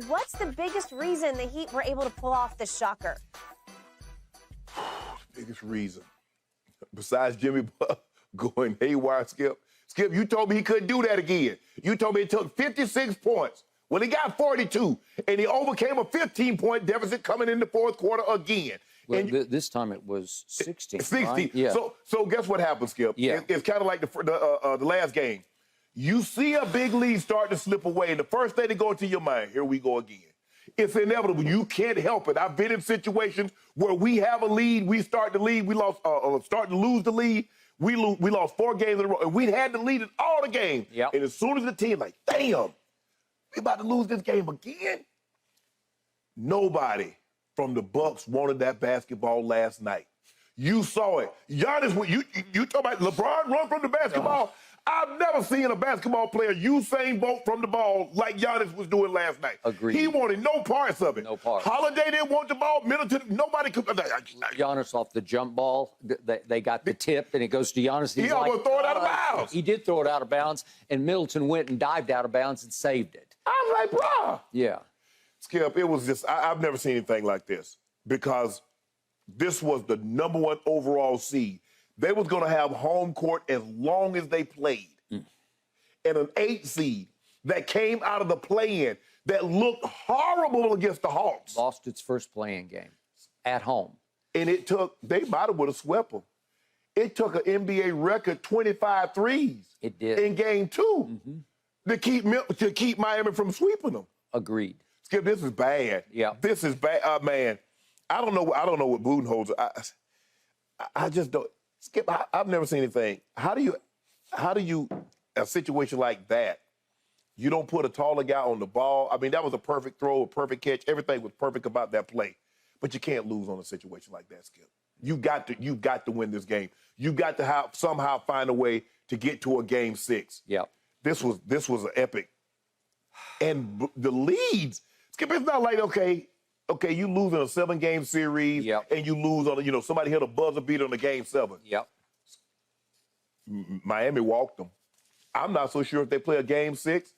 what's the biggest reason the Heat were able to pull off the shocker? Biggest reason, besides Jimmy going haywire, Skip, you told me he couldn't do that again. You told me it took 56 points. Well, he got 42, and he overcame a 15-point deficit coming in the fourth quarter again. Well, this time it was 16. 16. Right? Yeah. So guess what happened, Skip? Yeah. It's kind of like the last game. You see a big lead start to slip away, and the first thing that goes into your mind, here we go again. It's inevitable. You can't help it. I've been in situations where we have a lead, we start the lead, we lost, start to lose the lead. We lost 4 games in a row, and we had the lead in all the games. Yep. And as soon as the team, like, damn, we about to lose this game again. Nobody from the Bucks wanted that basketball last night. You saw it. Giannis, you talk about LeBron run from the basketball. I've never seen a basketball player Usain Bolt from the ball like Giannis was doing last night. Agreed. He wanted no parts of it. No parts. Holiday didn't want the ball. Middleton, nobody could. Giannis off the jump ball. They got the tip, and it goes to Giannis. He almost throw it out of bounds. He did throw it out of bounds, and Middleton went and dived out of bounds and saved it. I was like, bruh. Yeah. Skip, it was just, I've never seen anything like this because this was the #1 overall seed. They was going to have home court as long as they played. And an 8 seed that came out of the play-in that looked horrible against the Hawks. Lost its first play-in game at home. And they might have would have swept them. It took an NBA record 25 threes. It did. In game 2 to keep Miami from sweeping them. Agreed. Skip, this is bad. Yeah. This is bad, man. I don't know what Budenholzer. I just don't. Skip, I've never seen anything. How do you, a situation like that, you don't put a taller guy on the ball? I mean, that was a perfect throw, a perfect catch. Everything was perfect about that play. But you can't lose on a situation like that, Skip. You got to win this game. You got to somehow find a way to get to a game 6. Yeah. This was an epic. And the leads, Skip, it's not like, okay, you lose in a 7-game series, and you lose on, somebody hit a buzzer beater on a game 7. Yep. Miami walked them. I'm not so sure if they play a game 6,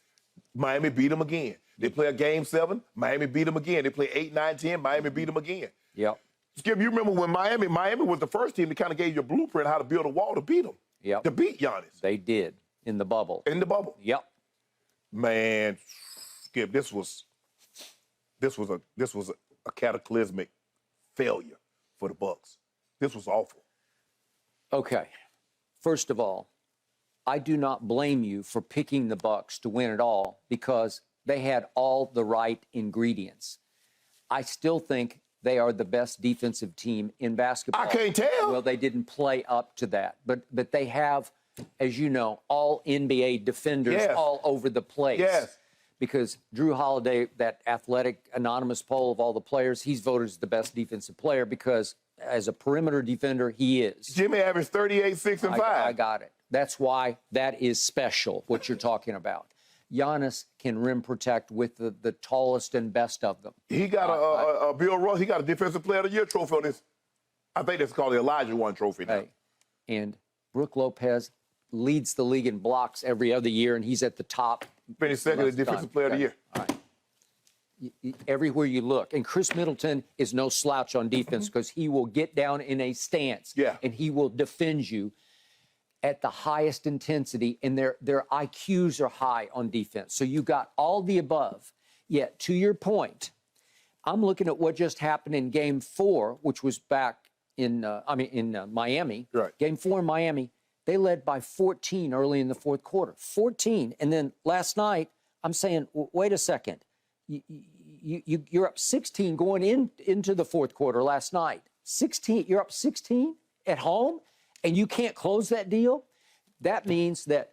Miami beat them again. They play a game 7, Miami beat them again. They play 8, 9, 10, Miami beat them again. Yep. Skip, you remember when Miami was the first team that kind of gave you a blueprint how to build a wall to beat them. Yep. To beat Giannis. They did in the bubble. In the bubble. Yep. Man, Skip, this was a cataclysmic failure for the Bucks. This was awful. Okay. First of all, I do not blame you for picking the Bucks to win it all because they had all the right ingredients. I still think they are the best defensive team in basketball. I can't tell. Well, they didn't play up to that, but they have, as you know, all NBA defenders all over the place. Yes. Because Drew Holiday, that athletic anonymous poll of all the players, he's voted as the best defensive player because as a perimeter defender, he is. Jimmy averaged 38, 6, and 5. I got it. That's why that is special, what you're talking about. Giannis can rim protect with the tallest and best of them. He got a Bill Russ. He got a Defensive Player of the Year trophy on this. I think that's called the Elijah One trophy now. Hey, and Brook Lopez leads the league in blocks every other year, and he's at the top. Finished second in Defensive Player of the Year. All right. Everywhere you look. And Chris Middleton is no slouch on defense because he will get down in a stance and he will defend you at the highest intensity, and their IQs are high on defense. So you got all the above. Yet, to your point, I'm looking at what just happened in Game 4, which was back in Miami. Right. Game 4 in Miami, they led by 14 early in the fourth quarter. 14. And then last night, I'm saying, wait a second. You're up 16 going into the fourth quarter last night. 16. You're up 16 at home, and you can't close that deal? That means that,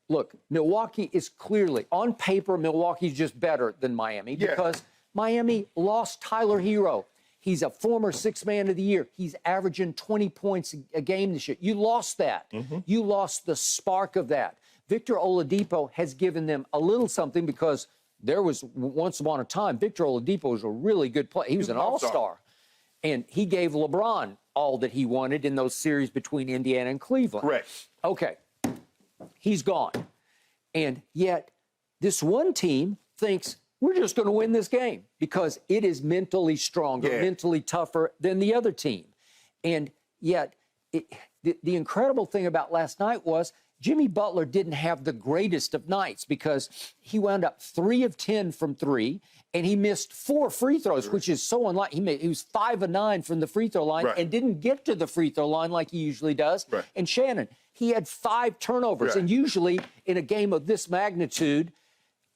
look, Milwaukee is clearly, on paper, Milwaukee's just better than Miami because Miami lost Tyler Hero. He's a former 6th man of the year. He's averaging 20 points a game this year. You lost that. You lost the spark of that. Victor Oladipo has given them a little something because there was, once upon a time, Victor Oladipo was a really good player. He was an all-star. And he gave LeBron all that he wanted in those series between Indiana and Cleveland. Correct. Okay. He's gone. And yet, this one team thinks, we're just going to win this game because it is mentally stronger, mentally tougher than the other team. And yet, the incredible thing about last night was Jimmy Butler didn't have the greatest of nights because he wound up 3 of 10 from 3, and he missed 4 free throws, which is so unlikely. He was 5 of 9 from the free throw line and didn't get to the free throw line like he usually does. And Shannon, he had 5 turnovers, and usually in a game of this magnitude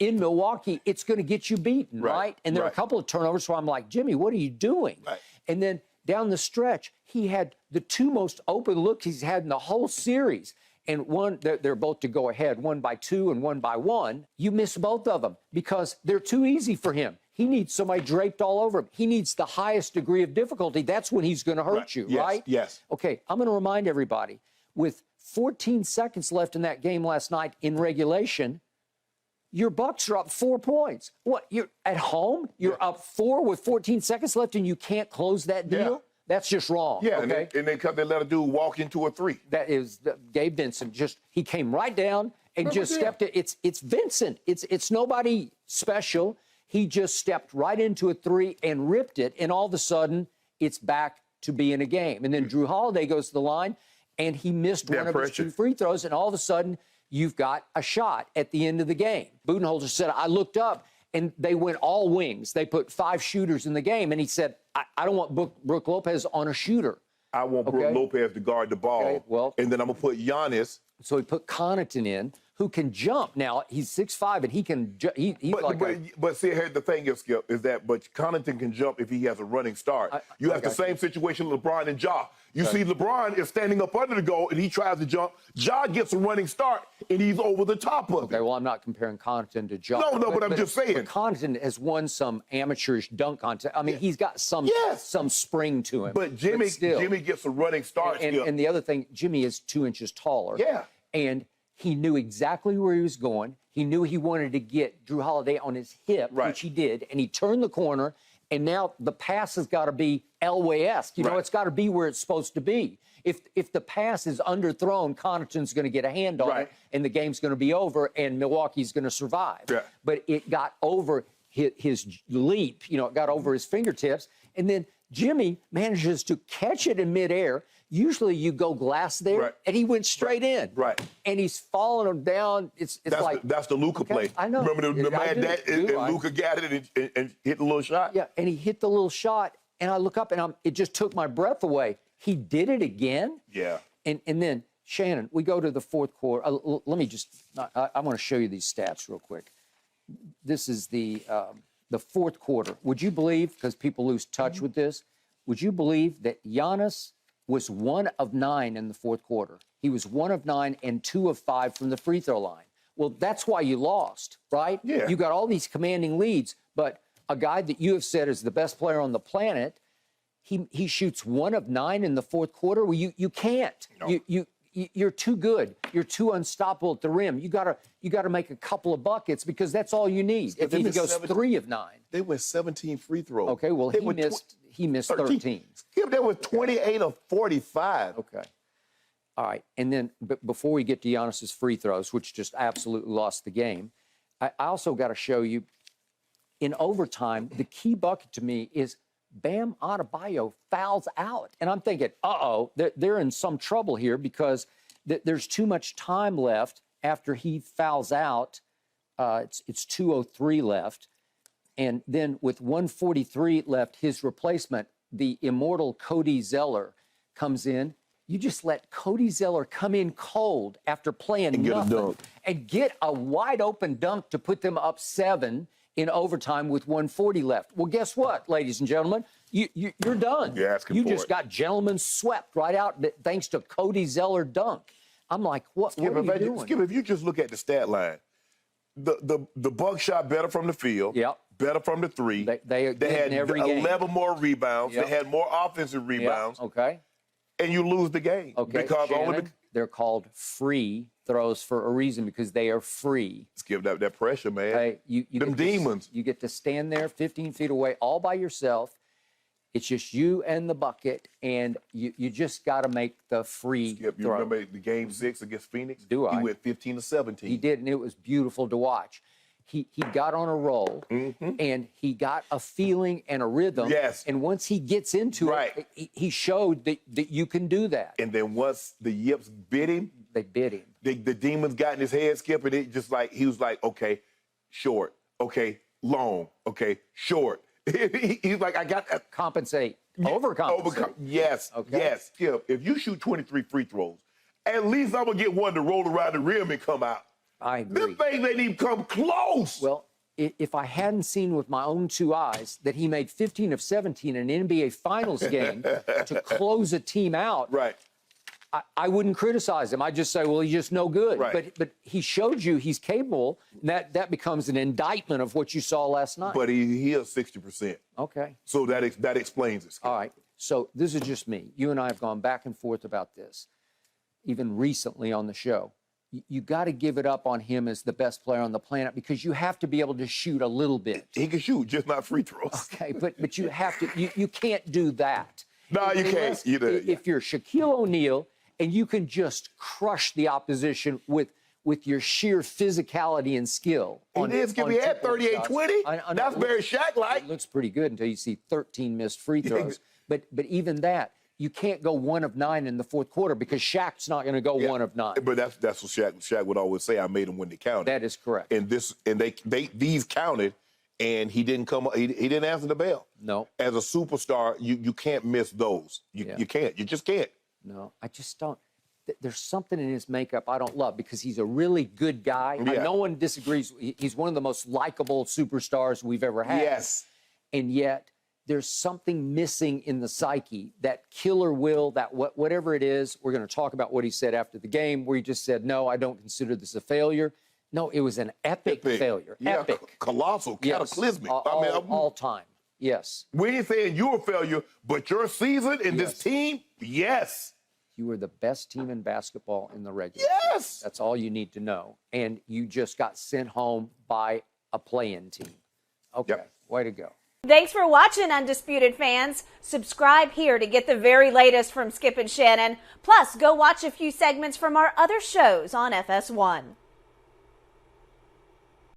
in Milwaukee, it's going to get you beaten, right? And there are a couple of turnovers where I'm like, Jimmy, what are you doing? And then down the stretch, he had the 2 most open looks he's had in the whole series. And one, they're both to go ahead, 1 by 2 and 1 by 1. You miss both of them because they're too easy for him. He needs somebody draped all over him. He needs the highest degree of difficulty. That's when he's going to hurt you, right? Yes. Okay, I'm going to remind everybody, with 14 seconds left in that game last night in regulation, your Bucks are up 4 points. What, you're at home? You're up 4 with 14 seconds left and you can't close that deal? That's just wrong. Yeah, okay? and they let a dude walk into a 3. That is Gabe Vincent. He came right down and just stepped it. It's Vincent. It's nobody special. He just stepped right into a 3 and ripped it, and all of a sudden it's back to being a game. And then Drew Holiday goes to the line and he missed one of his 2 free throws, and all of a sudden you've got a shot at the end of the game. Budenholzer said, I looked up and they went all wings. They put 5 shooters in the game, and he said, I don't want Brook Lopez on a shooter. I want Brook Lopez to guard the ball, and then I'm going to put Giannis. So he put Connaughton in, who can jump. Now, he's 6'5", and he can he's but see, here the thing is, Skip, is that Connaughton can jump if he has a running start. You have the same situation with LeBron and Ja. You see LeBron is standing up under the goal, and he tries to jump. Ja gets a running start, and he's over the top of it. Okay, well, I'm not comparing Connaughton to Ja. No, but I'm just saying. But Connaughton has won some amateurish dunk contest. I mean, he's got some spring to him. But Jimmy gets a running start. And the other thing, Jimmy is 2 inches taller. Yeah. And he knew exactly where he was going. He knew he wanted to get Drew Holiday on his hip, which he did, and he turned the corner, and now the pass has got to be Elway-esque. You know, it's got to be where it's supposed to be. If the pass is underthrown, Connaughton's going to get a hand on it, and the game's going to be over, and Milwaukee's going to survive. But it got over his leap, it got over his fingertips, and then Jimmy manages to catch it in midair. Usually you go glass there, and he went straight in. And he's following him down. That's the Luka play. I know. Remember the man and Luka got it and hit the little shot? Yeah, and he hit the little shot, and I look up, and it just took my breath away. He did it again? Yeah. And then, Shannon, we go to the fourth quarter. Let me just, I want to show you these stats real quick. This is the fourth quarter. Would you believe, because people lose touch with this, would you believe that Giannis was 1 of 9 in the fourth quarter? He was 1 of 9 and 2 of 5 from the free throw line. Well, that's why you lost, right? Yeah. You got all these commanding leads, but a guy that you have said is the best player on the planet, he shoots 1 of 9 in the fourth quarter. Well, you can't. No. You're too good. You're too unstoppable at the rim. You gotta make a couple of buckets because that's all you need. If he goes 3 of 9. They went 17 free throws. Okay, well, he missed 13. Skip, that was 28 of 45. Okay. All right, and then before we get to Giannis's free throws, which just absolutely lost the game, I also got to show you, in overtime, the key bucket to me is Bam Adebayo fouls out. And I'm thinking, they're in some trouble here because there's too much time left after he fouls out. It's 2:03 left. And then with 1:43 left, his replacement, the immortal Cody Zeller, comes in. You just let Cody Zeller come in cold after playing nothing and get a wide open dunk to put them up 7 in overtime with 1:40 left. Well, guess what, ladies and gentlemen? You're done. You're asking for it. You just got gentlemen swept right out thanks to Cody Zeller dunk. I'm like, what are you doing? Skip, if you just look at the stat line, the Bucks shot better from the field, better from the 3. They had every 11 game. more rebounds. They had more offensive rebounds. Okay. And you lose the game. Okay, because Shannon, they're called free throws for a reason because they are free. Skip, that pressure, man. Hey, them demons. You get to stand there 15 feet away all by yourself. It's just you and the bucket, and you just got to make the free Skip, you remember the game 6 against Phoenix? Do I? He went 15 to 17. He did, and it was beautiful to watch. he got on a roll, and he got a feeling and a rhythm. Yes. And once he gets into it, he showed that you can do that. And then once the yips bit him, They bit him. the demons got in his head, Skip, and it just like, he was like, okay, short, okay, long, okay, short. He's like, I got that. Compensate. Overcompensate. Yes, Okay. yes. Skip, if you shoot 23 free throws, at least I'm going to get one to roll around the rim and come out. I agree. This thing ain't even come close. Well, if I hadn't seen with my own two eyes that he made 15 of 17 in an NBA Finals game to close a team out, Right. I wouldn't criticize him. I'd just say, well, he's just no good. Right. But he showed you he's capable. And that becomes an indictment of what you saw last night. But he is 60%. Okay. So that explains it, Skip. All right. So this is just me. You and I have gone back and forth about this, even recently on the show. You got to give it up on him as the best player on the planet because you have to be able to shoot a little bit. He can shoot, just not free throws. Okay, but you have to. You can't do that. No, you can't. If you're Shaquille O'Neal and you can just crush the opposition with your sheer physicality and skill. He did, Skip. He had 38-20. That's very Shaq-like. It looks pretty good until you see 13 missed free throws. But even that, you can't go 1 of 9 in the fourth quarter because Shaq's not going to go 1 of 9. But that's what Shaq would always say. I made him when they counted. That is correct. And these counted, and he didn't come. He didn't answer the bell. No. As a superstar, you can't miss those. You can't. You just can't. No, I just don't. There's something in his makeup I don't love because he's a really good guy. Yeah. No one disagrees. He's one of the most likable superstars we've ever had. Yes. And yet there's something missing in the psyche, that killer will, that whatever it is. We're going to talk about what he said after the game, where he just said, no, I don't consider this a failure. No, it was an epic failure. Yeah, Epic. Colossal, cataclysmic. All time. Yes. We ain't saying you're a failure, but your season and this team, yes. You were the best team in basketball in the regular Yes. season. That's all you need to know. And you just got sent home by a play-in team. Okay, way to go. Thanks for watching, Undisputed fans. Subscribe here to get the very latest from Skip and Shannon. Plus, go watch a few segments from our other shows on FS1.